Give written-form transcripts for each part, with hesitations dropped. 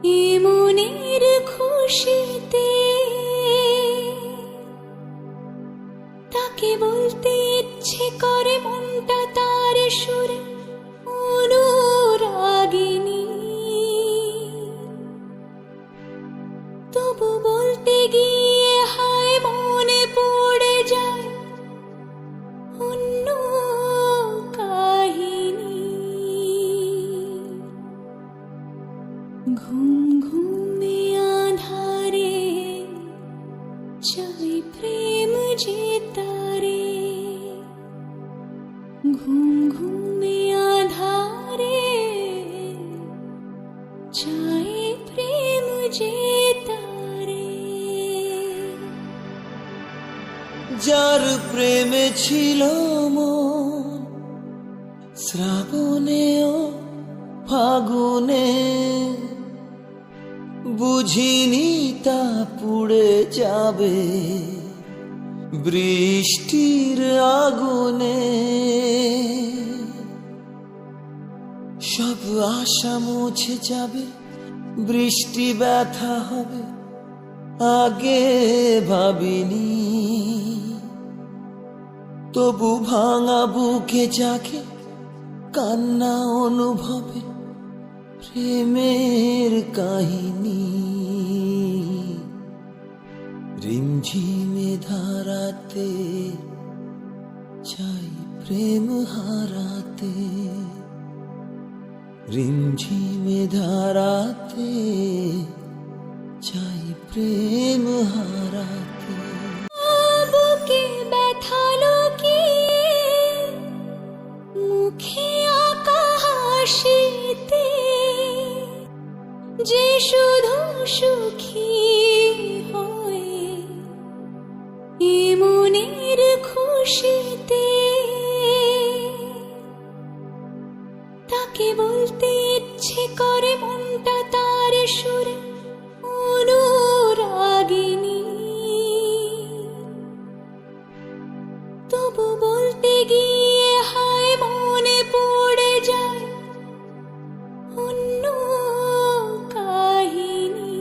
এ মনের খুশিতে তাকে বলতে ইচ্ছে করে মনটা তার সুরে অনুরাগিনী, তবু বলতে গিয়ে হায় মনে পড়ে যায় অন্য কাহিনী। ঘুম ঘুমে আধারে চাই প্রেম যে তারে, ঘুম ঘুমে আধারে চাই প্রেম যে তারে। যার প্রেমে ছিল মন শ্রাবণে ও ফাগুনে, বুঝিনি তা পুড়ে যাবে বৃষ্টির আগুনে। সব আশা মুছে যাবে, বৃষ্টি ব্যথা হবে আগে ভাবিনি, তবু ভাঙা বুকে জাগে কান্না অনুভবে প্রেমের কাহিনী। রিমঝিমে ধারাতে চাই প্রেম হারাতে, রিমঝিমে ধারাতে চাই প্রেম হারাতে। বুকে ব্যথা লুকিয়ে মুখে আঁকা হাসিতে, যে শুধু সুখী হয় এ মনের খুশিতে, তাকে বলতে ইচ্ছে করে মনটা তার সুরে অনুরাগিনী, তবু বলতে গিয়ে হায় মনে পড়ে যায় অন্য কাহিনী।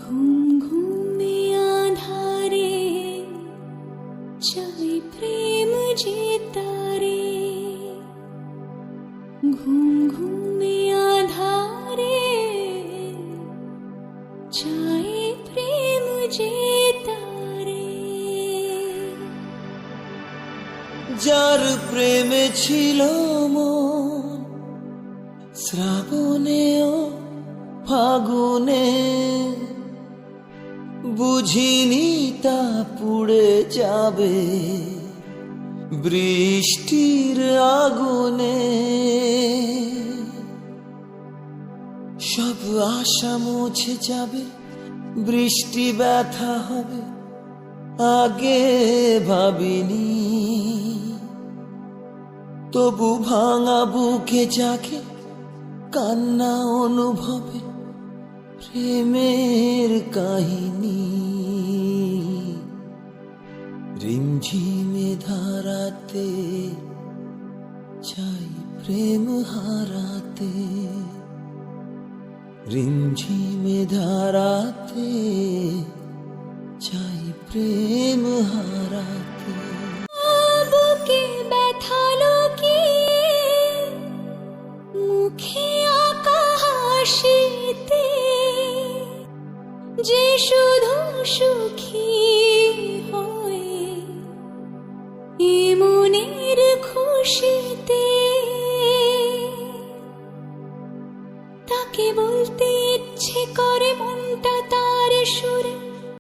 ঘুম ঘুমে আধারে চাই প্রেম যে তারে, ঘুম ঘুমে আধারে চাই প্রেম যে তারে। যার প্রেমে ছিল মন শ্রাবণে ও ফাগুনে, বুঝিনি তা পুড়ে যাবে বৃষ্টির আগুনে। সব আশা মুছে যাবে, বৃষ্টি ব্যথা হবে আগে ভাবিনি, তবু ভাঙা বুকে জাগে কান্না অনুভবে প্রেমের কাহিনী। রিমঝিমে ধারাতে চাই প্রেম হারাতে, রিমঝিমে ধারাতে চাই প্রেম হারাতে। বুকে ব্যথা লুকিয়ে মুখে আঁকা হাসিতে, যে শুধু সুখী হয় এ মনের খুশি